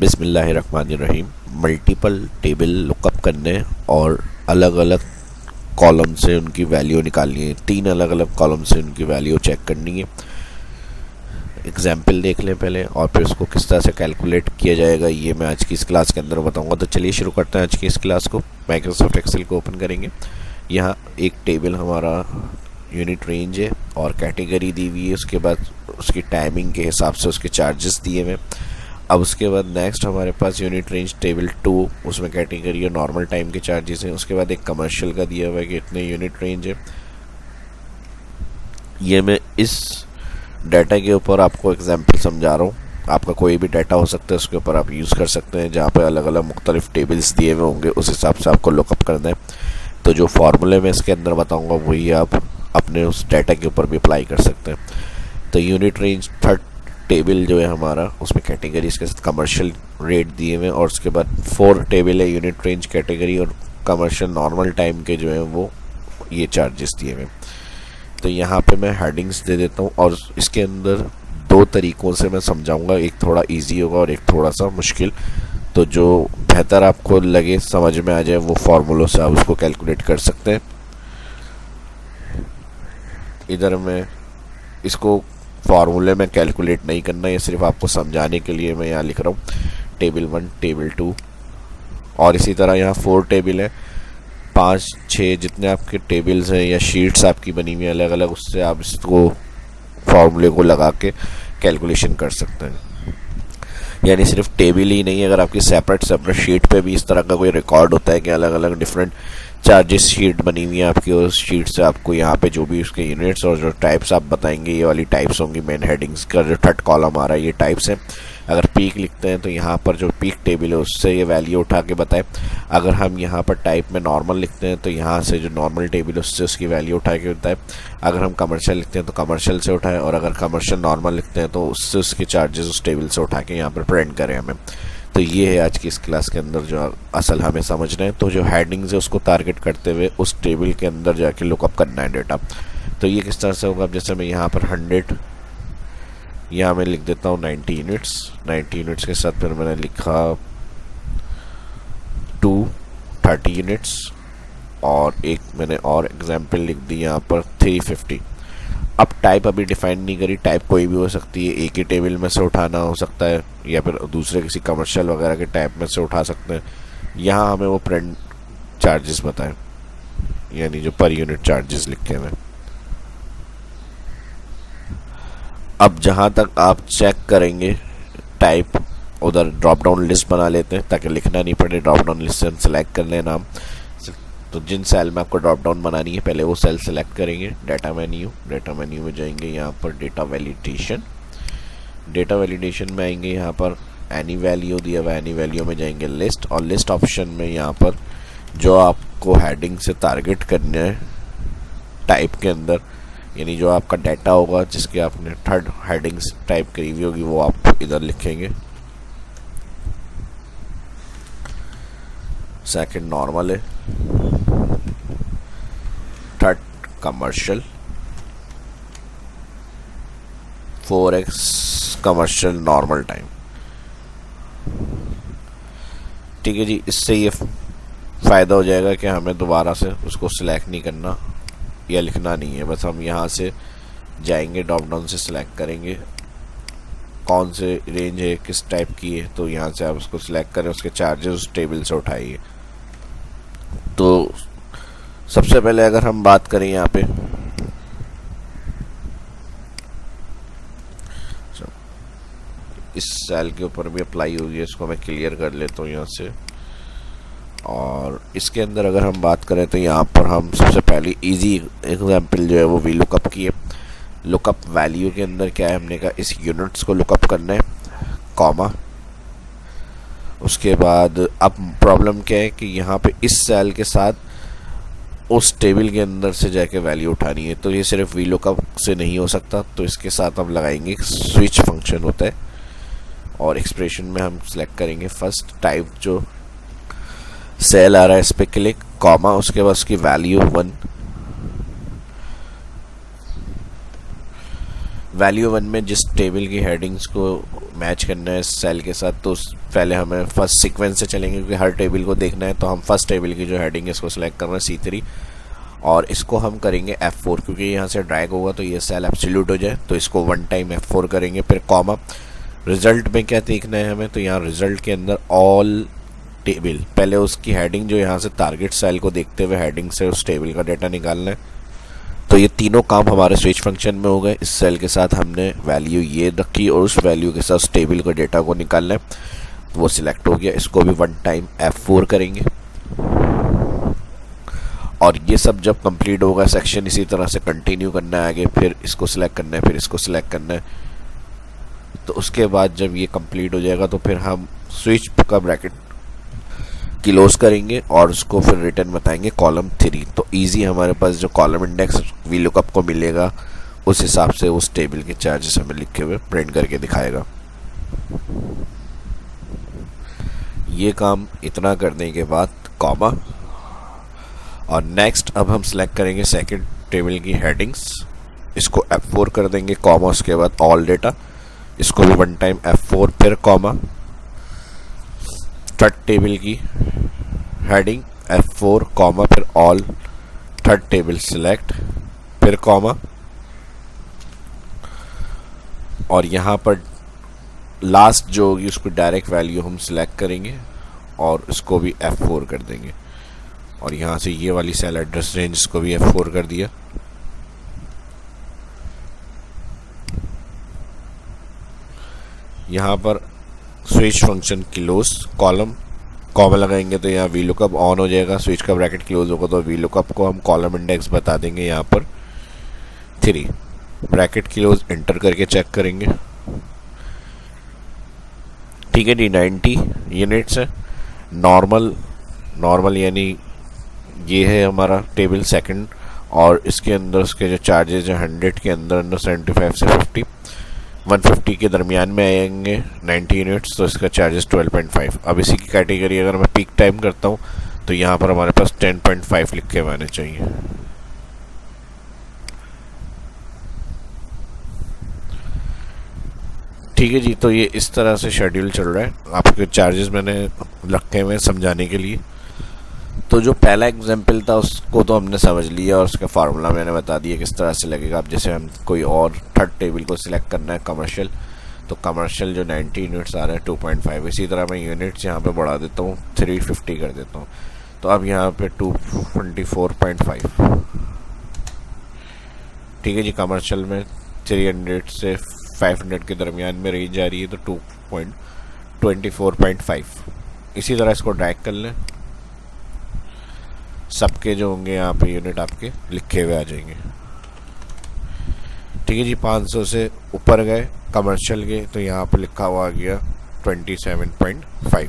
बिस्मिल्लाहिर्रहमानिर्रहीम। Multiple table lookup करने और अलग अलग कॉलम से उनकी वैल्यू निकालनी है। 3 अलग अलग कॉलम से उनकी वैल्यू चेक करनी है। एग्जाम्पल देख लें पहले और फिर उसको किस तरह से कैलकुलेट किया जाएगा ये मैं आज की इस क्लास के अंदर बताऊंगा। तो चलिए शुरू करते हैं आज की इस क्लास को। माइक्रोसॉफ्ट एक्सेल को ओपन करेंगे। यहाँ एक टेबल हमारा यूनिट रेंज है और कैटेगरी दी हुई है। उसके बाद उसकी टाइमिंग के हिसाब से उसके चार्जेस दिए हुए। अब उसके बाद नेक्स्ट हमारे पास यूनिट रेंज टेबल 2, उसमें कैटेगरी और नॉर्मल टाइम के चार्जेस हैं। उसके बाद एक कमर्शियल का दिया हुआ है कि इतने यूनिट रेंज है। ये मैं इस डाटा के ऊपर आपको एग्जांपल समझा रहा हूँ। आपका कोई भी डाटा हो सकता है, उसके ऊपर आप यूज़ कर सकते हैं। जहाँ पे अलग अलग मुख्तलिफ टेबल्स दिए हुए होंगे उस हिसाब से आपको लुकअप करना है। तो जो फार्मूले मैं इसके अंदर बताऊँगा वही आप अपने उस डाटा के ऊपर भी अप्लाई कर सकते हैं। तो यूनिट रेंज थर्ड टेबल जो है हमारा, उसमें कैटेगरीज के साथ कमर्शियल रेट दिए हुए और उसके बाद 4 टेबल है यूनिट रेंज, कैटेगरी और कमर्शियल नॉर्मल टाइम के जो है वो ये चार्जेस दिए हुए। तो यहाँ पे मैं हेडिंग्स दे देता हूँ और इसके अंदर 2 तरीक़ों से मैं समझाऊंगा। एक थोड़ा इजी होगा और एक थोड़ा सा मुश्किल। तो जो बेहतर आपको लगे, समझ में आ जाए, वो फार्मूलों से आप उसको कैलकुलेट कर सकते हैं। इधर मैं इसको फार्मूले में कैलकुलेट नहीं करना, ये सिर्फ आपको समझाने के लिए मैं यहाँ लिख रहा हूँ। टेबल 1, टेबल 2 और इसी तरह यहाँ 4 टेबल है, 5, 6 जितने आपके टेबल्स हैं या शीट्स आपकी बनी हुई है अलग अलग, उससे आप इसको फार्मूले को लगा के कैलकुलेशन कर सकते हैं। यानी सिर्फ टेबल ही नहीं, अगर आपकी सेपरेट शीट पे भी इस तरह का कोई रिकॉर्ड होता है कि अलग अलग डिफरेंट चार्जेस शीट बनी हुई है आपकी, उस शीट से आपको यहाँ पे जो भी उसके यूनिट्स और जो टाइप्स आप बताएंगे, ये वाली टाइप्स होंगी। मेन हेडिंग्स का जो थर्ड कॉलम आ रहा है ये टाइप्स हैं। अगर पीक लिखते हैं तो यहाँ पर जो पीक टेबल है उससे ये वैल्यू उठा के बताए। अगर हम यहाँ पर टाइप में नॉर्मल लिखते हैं तो यहाँ से जो नॉर्मल टेबल है उससे उसकी वैल्यू उठा के बताए। अगर हम कमर्शियल लिखते हैं तो कमर्शियल से उठाए और अगर कमर्शियल नॉर्मल लिखते हैं तो उससे उसके चार्जेस उस टेबल से उठा के यहाँ पर प्रिंट करें हमें। तो ये है आज की इस क्लास के अंदर जो असल हमें समझना है। तो जो हेडिंग्स है उसको टारगेट करते हुए उस टेबल के अंदर जाके लुकअप करना है डेटा। तो ये किस तरह से होगा, जैसे मैं यहाँ पर 100, यहाँ मैं लिख देता हूँ 90 यूनिट्स के साथ फिर मैंने लिखा 230 यूनिट्स और एक मैंने और एग्जाम्पल लिख दी यहाँ पर 350। अब टाइप अभी डिफाइन नहीं करी, टाइप कोई भी हो सकती है, एक ही टेबल में से उठाना हो सकता है या फिर दूसरे किसी कमर्शियल वगैरह के टाइप में से उठा सकते हैं। यहाँ हमें वो प्रिंट चार्जेस बताएं, यानी जो पर यूनिट चार्जेस लिखे हुए। अब जहाँ तक आप चेक करेंगे टाइप, उधर ड्रॉप डाउन लिस्ट बना लेते हैं ताकि लिखना नहीं पड़े। ड्रॉप डाउन लिस्ट से हम सेलेक्ट कर लें नाम। तो जिन सेल में आपको ड्रॉप डाउन बनानी है पहले वो सेल सेलेक्ट करेंगे। डाटा मेन्यू में जाएंगे, यहाँ पर डेटा वैलिडेशन में आएंगे। यहाँ पर एनी वैल्यू दिया हुआ है, एनी वैल्यू में जाएंगे लिस्ट और लिस्ट ऑप्शन में यहाँ पर जो आपको हेडिंग से टारगेट करना है टाइप के अंदर, यानी जो आपका डाटा होगा जिसके आपने थर्ड हेडिंग्स टाइप करी हुई होगी वो आप इधर लिखेंगे। सेकंड नॉर्मल है, third commercial, 4x commercial normal time. ठीक है जी, इससे ये फ़ायदा हो जाएगा कि हमें दोबारा से उसको सिलेक्ट नहीं करना या लिखना नहीं है। बस हम यहाँ से जाएंगे, ड्रॉप डाउन से सिलेक्ट करेंगे कौन से रेंज है, किस टाइप की है, तो यहाँ से आप उसको सिलेक्ट करें, उसके चार्जेस उस टेबल से उठाइए। तो सबसे पहले अगर हम बात करें यहाँ पे इस सेल के ऊपर भी अप्लाई होगी है, इसको मैं क्लियर कर लेता हूँ यहाँ से। और इसके अंदर अगर हम बात करें तो यहाँ पर हम सबसे पहले इजी एग्जांपल जो है वो वी लुकअप की है। लुकअप वैल्यू के अंदर क्या है, हमने कहा इस यूनिट्स को लुकअप करना है, कॉमा। उसके बाद अब प्रॉब्लम क्या है कि यहाँ पे इस सेल के साथ उस टेबल के अंदर से जाके वैल्यू उठानी है। तो ये सिर्फ वी लुकअप से नहीं हो सकता, तो इसके साथ हम लगाएंगे स्विच फंक्शन होता है और एक्सप्रेशन में हम सेलेक्ट करेंगे फर्स्ट टाइप जो सेल आ रहा है इस पर क्लिक, कॉमा, उसके बाद उसकी वैल्यू वैल्यू वन में जिस टेबल की हेडिंग्स को मैच करना है सेल के साथ, तो पहले हमें फर्स्ट सीक्वेंस से चलेंगे क्योंकि हर टेबल को देखना है। तो हम फर्स्ट टेबल की जो हेडिंग है इसको सिलेक्ट कर रहे हैं C3 और इसको हम करेंगे F4 क्योंकि यहाँ से ड्रैग होगा तो ये सेल एब्सोल्यूट हो जाए। तो इसको वन टाइम F4 करेंगे, फिर कॉमा। रिजल्ट में क्या देखना है हमें, तो यहाँ रिजल्ट के अंदर ऑल टेबल, पहले उसकी हेडिंग जो यहाँ से टारगेट सेल को देखते हुए हेडिंग से उस टेबल का डेटा निकालना है। तो ये तीनों काम हमारे स्विच फंक्शन में हो गए। इस सेल के साथ हमने वैल्यू ये रखी और उस वैल्यू के साथ उस टेबल का डेटा को निकालना है, तो वो सिलेक्ट हो गया। इसको भी वन टाइम F4 करेंगे और ये सब जब कंप्लीट होगा सेक्शन इसी तरह से कंटिन्यू करना है आगे। फिर इसको सिलेक्ट करना है, फिर इसको सिलेक्ट करना है। तो उसके बाद जब ये कंप्लीट हो जाएगा तो फिर हम स्विच का ब्रैकेट क्लोज करेंगे और उसको फिर रिटर्न बताएंगे कॉलम 3। तो इजी हमारे पास जो कॉलम इंडेक्स VLOOKUP को मिलेगा उस हिसाब से उस टेबल के चार्जेस हमें लिखे हुए प्रिंट करके दिखाएगा। ये काम इतना करने के बाद कॉमा और नेक्स्ट अब हम सिलेक्ट करेंगे सेकंड टेबल की हेडिंग्स, इसको F4 कर देंगे, कॉमा, उसके बाद ऑल डेटा, इसको भी वन टाइम F4 फिर कॉमा। थर्ड टेबल की हेडिंग F4 कॉमा फिर ऑल, थर्ड टेबल सिलेक्ट फिर कॉमा और यहाँ पर लास्ट जो होगी उसको डायरेक्ट वैल्यू हम सिलेक्ट करेंगे और उसको भी F4 कर देंगे। और यहाँ से ये वाली सेल एड्रेस रेंज को भी F4 कर दिया। यहाँ पर switch function close, column, comma लगाएंगे तो यहाँ VLOOKUP ऑन हो जाएगा। स्विच का ब्रैकेट क्लोज होगा तो VLOOKUP को हम कॉलम इंडेक्स बता देंगे यहाँ पर 3, ब्रैकेट क्लोज, एंटर करके चेक करेंगे। ठीक है जी, 90 यूनिट्स है। नॉर्मल यानी ये है हमारा टेबल सेकंड और इसके अंदर उसके जो चार्जेस हैं 100 के अंदर 75 से 50, 150 के दरमियान में आएंगे 90 यूनिट्स, तो इसका चार्जेस 12.5। अब इसी की कैटेगरी अगर मैं पीक टाइम करता हूँ तो यहाँ पर हमारे पास 10.5 लिख के आने चाहिए। ठीक है जी, तो ये इस तरह से शेड्यूल चल रहा है। आपके चार्जेस मैंने रखे हुए समझाने के लिए। तो जो पहला एग्जाम्पल था उसको तो हमने समझ लिया और उसका फार्मूला मैंने बता दिया किस तरह से लगेगा। अब जैसे हम कोई और थर्ड टेबल को सिलेक्ट करना है कमर्शियल, तो कमर्शियल जो 90 यूनिट्स आ रहे हैं 2.5, इसी तरह मैं यूनिट्स यहाँ पे बढ़ा देता हूँ 350 कर देता हूँ। तो अब यहाँ पे 224.5। ठीक है जी, कमर्शियल में 300 से 500 के दरमियान में रेंज जा रही है तो 224.5। इसी तरह इसको ड्रैग कर लें, सबके जो होंगे यहाँ पे यूनिट आपके लिखे हुए आ जाएंगे। ठीक है जी, 500 से ऊपर गए कमर्शियल के तो यहाँ पे लिखा हुआ आ गया 27.5।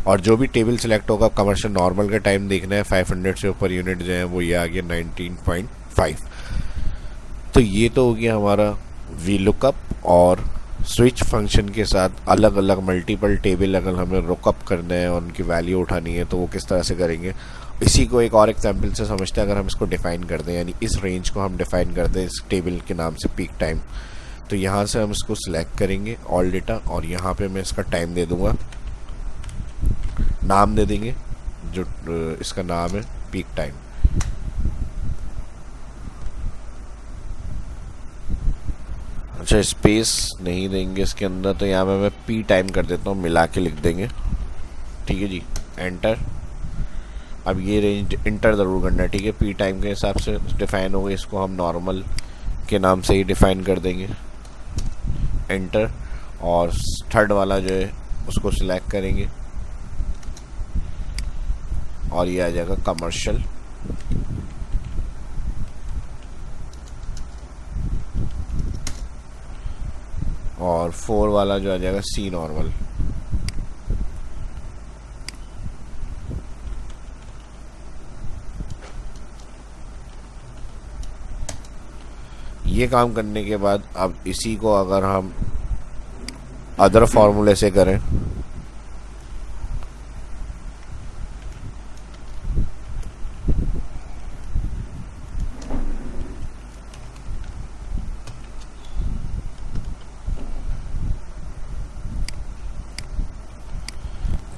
और जो भी टेबल सिलेक्ट होगा कमर्शियल नॉर्मल का टाइम देखना है, 500 से ऊपर यूनिट जो है वो ये आ गया 19.5। तो ये तो हो गया हमारा VLOOKUP और स्विच फंक्शन के साथ अलग अलग मल्टीपल टेबल अगर हमें लुकअप करना है और उनकी वैल्यू उठानी है तो वो किस तरह से करेंगे। इसी को एक और एग्जाम्पल से समझते हैं। अगर हम इसको डिफाइन कर दें, यानी इस रेंज को हम डिफाइन कर दें इस टेबल के नाम से पीक टाइम, तो यहाँ से हम इसको सिलेक्ट करेंगे ऑल डेटा और यहाँ पे मैं इसका टाइम दे दूँगा, नाम दे देंगे जो इसका नाम है पीक टाइम। अच्छा, स्पेस नहीं देंगे इसके अंदर, तो यहाँ पे मैं पी टाइम कर देता हूँ, मिला के लिख देंगे। ठीक है जी, एंटर। अब ये रेंज इंटर ज़रूर करना है। ठीक है, पी टाइम के हिसाब से डिफाइन हो गई, इसको हम नॉर्मल के नाम से ही डिफाइन कर देंगे, एंटर। और थर्ड वाला जो है उसको सिलेक्ट करेंगे और ये आ जाएगा कमर्शियल। और 4 वाला जो आ जाएगा सी नॉर्मल। ये काम करने के बाद अब इसी को अगर हम अदर फॉर्मूले से करें,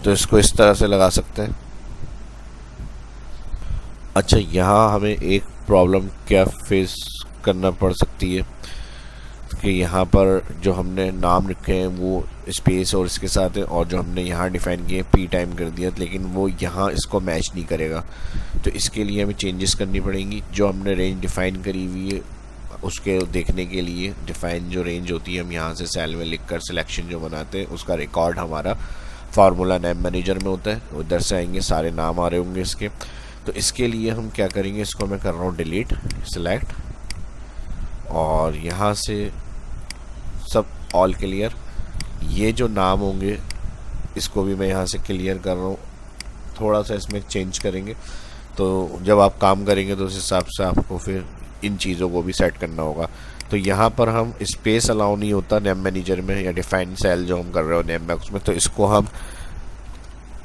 तो इसको इस तरह से लगा सकते हैं। अच्छा, यहाँ हमें एक प्रॉब्लम क्या फेस करना पड़ सकती है कि यहाँ पर जो हमने नाम रखे हैं वो स्पेस और इसके साथ है, और जो हमने यहाँ डिफ़ाइन किए पी टाइम कर दिया, लेकिन वो यहाँ इसको मैच नहीं करेगा। तो इसके लिए हमें चेंजेस करनी पड़ेंगी। जो हमने रेंज डिफ़ाइन करी हुई है उसके देखने के लिए डिफ़ाइन जो रेंज होती है हम यहाँ से सेल में लिखकर सिलेक्शन जो बनाते हैं उसका रिकॉर्ड हमारा फार्मूला नेम मैनेजर में होता है। उधर से आएंगे, सारे नाम आ रहे होंगे इसके। तो इसके लिए हम क्या करेंगे, इसको मैं कर रहा हूँ डिलीट, सिलेक्ट, और यहाँ से सब ऑल क्लियर। ये जो नाम होंगे इसको भी मैं यहाँ से क्लियर कर रहा हूँ। थोड़ा सा इसमें चेंज करेंगे, तो जब आप काम करेंगे तो उस हिसाब से आपको फिर इन चीज़ों को भी सेट करना होगा। तो यहाँ पर हम स्पेस अलाउ नहीं होता नेम मैनेजर में, या डिफाइन सेल जो हम कर रहे हो नेम बॉक्स में, तो इसको हम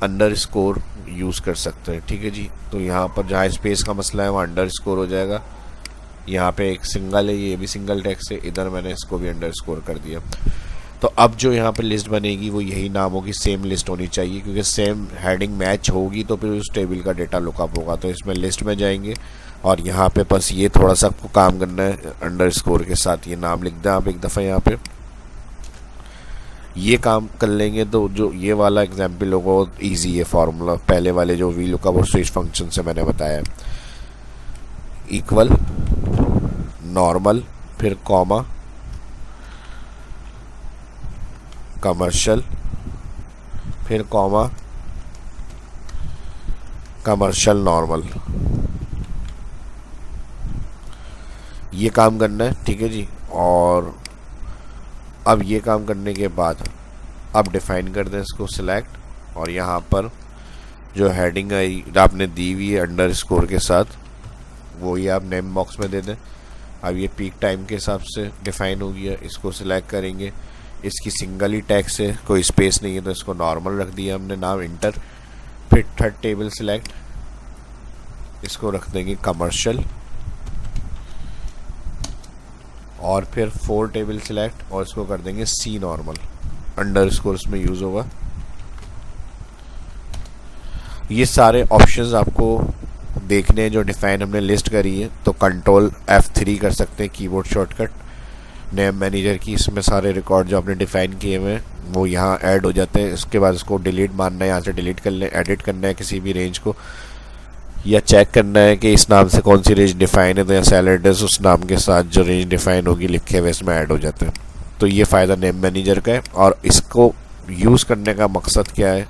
अंडरस्कोर यूज़ कर सकते हैं। ठीक है जी। तो यहाँ पर जहाँ स्पेस का मसला है वहाँ अंडरस्कोर हो जाएगा। यहाँ पे एक सिंगल है, ये भी सिंगल टेक्स्ट है, इधर मैंने इसको भी अंडरस्कोर कर दिया। तो अब जो यहाँ पे लिस्ट बनेगी वो यही नाम होगी, सेम लिस्ट होनी चाहिए, क्योंकि सेम हेडिंग मैच होगी तो फिर उस टेबल का डेटा लुकअप होगा। तो इसमें लिस्ट में जाएंगे और यहाँ पे बस ये थोड़ा सा आपको काम करना है, अंडरस्कोर के साथ ये नाम लिख दें आप एक दफ़ा। यहाँ पे ये काम कर लेंगे तो जो ये वाला एग्जाम्पल होगा वो ईजी है फार्मूला, पहले वाले जो वी लुकअप और स्विच फंक्शन से मैंने बताया। इक्वल, नॉर्मल, फिर कॉमा, कमर्शियल, फिर कॉमा, कमर्शियल नॉर्मल, ये काम करना है। ठीक है जी। और अब ये काम करने के बाद अब डिफाइन कर दें इसको, सिलेक्ट, और यहाँ पर जो हेडिंग आई आपने दी हुई है अंडरस्कोर के साथ वो ही आप नेम बॉक्स में दे दें। अब ये पीक टाइम के हिसाब से डिफाइन हो गया, इसको सिलेक्ट करेंगे। इसकी सिंगल ही टैक्स है, कोई स्पेस नहीं है, तो इसको नॉर्मल रख दिया हमने नाम, इंटर। फिर थर्ड टेबल सिलेक्ट, इसको रख देंगे कमर्शियल, और फिर फोर टेबल सिलेक्ट और इसको कर देंगे सी नॉर्मल, अंडरस्कोर इसमें यूज़ होगा। ये सारे ऑप्शंस आपको देखने हैं जो डिफाइन हमने लिस्ट करी है, तो कंट्रोल F3 कर सकते हैं कीबोर्ड शॉर्टकट नेम मैनेजर की। इसमें सारे रिकॉर्ड जो आपने डिफाइन किए हुए हैं वो यहाँ ऐड हो जाते हैं। इसके बाद इसको डिलीट मारना है, यहाँ से डिलीट कर लें। एडिट करना है किसी भी रेंज को, या चेक करना है कि इस नाम से कौन सी रेंज डिफाइन है, तो यहाँ सेल एड्रेस उस नाम के साथ जो रेंज डिफाइन होगी लिखे हुए इसमें ऐड हो जाते हैं। तो ये फ़ायदा नेम मैनेजर का है। और इसको यूज़ करने का मकसद क्या है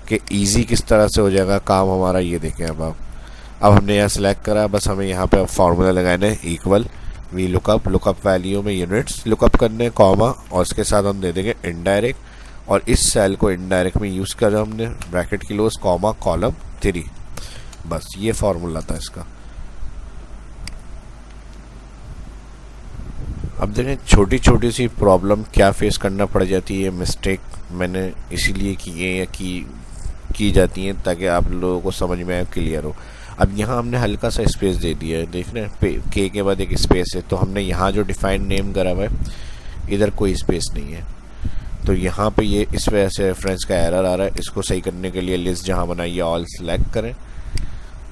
कि ईजी किस तरह से हो जाएगा काम हमारा, ये देखें। अब हमने यहाँ सेलेक्ट करा, बस हमें यहाँ पे फार्मूला लगाना है, equal V lookup, lookup value में यूनिट्स लुकअप करने, कॉमा, और इसके साथ हम दे देंगे इनडायरेक्ट, और इस सेल को इनडायरेक्ट में यूज़ करा हमने, ब्रैकेट क्लोज, कॉमा, कॉलम 3। बस ये फार्मूला था इसका। अब देखें छोटी छोटी सी प्रॉब्लम क्या फेस करना पड़ जाती है, मिस्टेक मैंने इसीलिए किए या की जाती हैं ताकि आप लोगों को समझ में आए, क्लियर हो। अब यहाँ हमने हल्का सा स्पेस दे दिया है, देख रहे हैं के के बाद एक स्पेस है, तो हमने यहाँ जो डिफाइन नेम करा हुआ है इधर कोई स्पेस नहीं है, तो यहाँ पे ये इस वजह से रेफरेंस का एरर आ रहा है। इसको सही करने के लिए लिस्ट जहाँ बनाई है ऑल सेलेक्ट करें,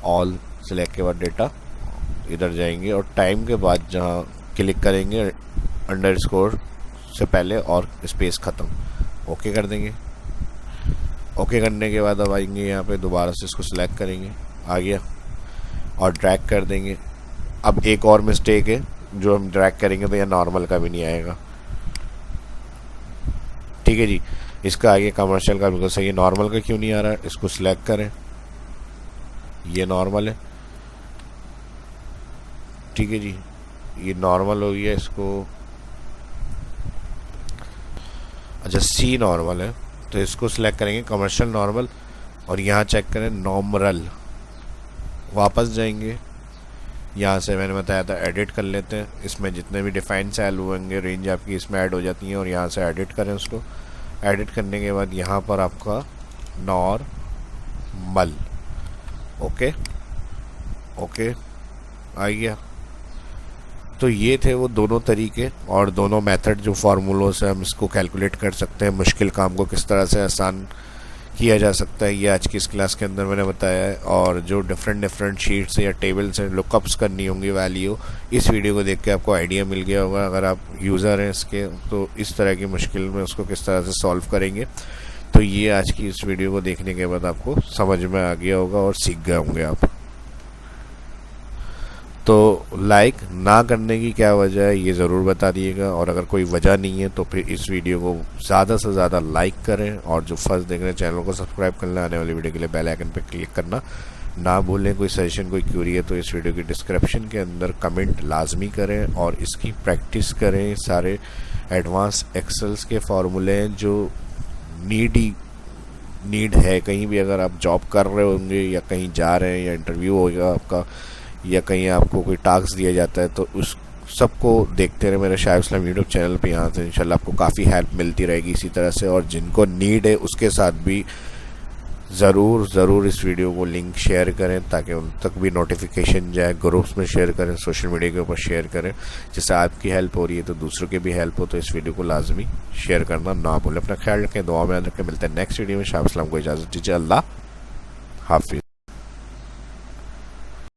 ऑल सेलेक्ट के बाद डेटा इधर जाएंगे और टाइम के बाद जहाँ क्लिक करेंगे अंडरस्कोर से पहले और स्पेस ख़त्म, ओके कर देंगे। ओके करने के बाद अब आएंगे यहाँ पे दोबारा से इसको सिलेक्ट करेंगे, आ गया, और ड्रैग कर देंगे। अब एक और मिस्टेक है, जो हम ड्रैग करेंगे तो यहाँ नॉर्मल का भी नहीं आएगा। ठीक है जी। इसका आगे कमर्शियल का बिल्कुल सही है, नॉर्मल का क्यों नहीं आ रहा है, इसको सिलेक्ट करें, ये नॉर्मल है। ठीक है जी, ये नॉर्मल हो गया। इसको अच्छा सी नॉर्मल है, तो इसको सिलेक्ट करेंगे कमर्शियल नॉर्मल, और यहाँ चेक करें नॉर्मल, वापस जाएंगे। यहाँ से मैंने बताया था एडिट कर लेते हैं, इसमें जितने भी डिफाइन सेल होंगे रेंज आपकी इसमें ऐड हो जाती हैं, और यहाँ से एडिट करें उसको। एडिट करने के बाद यहाँ पर आपका नॉर्मल, ओके ओके आ गया। तो ये थे वो दोनों तरीके और दोनों मेथड जो फार्मूलों से हम इसको कैलकुलेट कर सकते हैं, मुश्किल काम को किस तरह से आसान किया जा सकता है, ये आज की इस क्लास के अंदर मैंने बताया है। और जो डिफरेंट शीट्स या टेबल्स हैं, लुकअप्स करनी होंगी वैल्यू, इस वीडियो को देख के आपको आइडिया मिल गया होगा। अगर आप यूज़र हैं इसके, तो इस तरह की मुश्किल में उसको किस तरह से सॉल्व करेंगे, तो ये आज की इस वीडियो को देखने के बाद आपको समझ में आ गया होगा और सीख गए होंगे आप। तो लाइक ना करने की क्या वजह है ये ज़रूर बता दिएगा, और अगर कोई वजह नहीं है तो फिर इस वीडियो को ज़्यादा से ज़्यादा लाइक करें, और जो फर्स्ट देख रहे हैं चैनल को सब्सक्राइब करना, आने वाली वीडियो के लिए बेल आइकन पर क्लिक करना ना भूलें। कोई सजेशन, कोई क्यूरी है तो इस वीडियो की डिस्क्रिप्शन के अंदर कमेंट लाजमी करें और इसकी प्रैक्टिस करें। सारे एडवांस एक्सेल्स के फार्मूले हैं जो नीड है, कहीं भी अगर आप जॉब कर रहे होंगे या कहीं जा रहे हैं या इंटरव्यू होगा आपका या कहीं आपको कोई टास्क दिया जाता है, तो उस सबको देखते रहे मेरे शाइब इस्लाम यूट्यूब चैनल पे। यहाँ से इंशाल्लाह आपको काफ़ी हेल्प मिलती रहेगी इसी तरह से। और जिनको नीड है उसके साथ भी ज़रूर इस वीडियो को लिंक शेयर करें ताकि उन तक भी नोटिफिकेशन जाए। ग्रुप्स में शेयर करें, सोशल मीडिया के ऊपर शेयर करें, जिससे आपकी हेल्प हो रही है तो दूसरों की भी हेल्प हो। तो इस वीडियो को लाजमी शेयर करना ना भूलें। अपना ख्याल रखें, दुआ में याद रखें। मिलते हैं नेक्स्ट वीडियो में। शाइब इस्लाम को इजाज़त दीजिए। अल्लाह हाफिज़।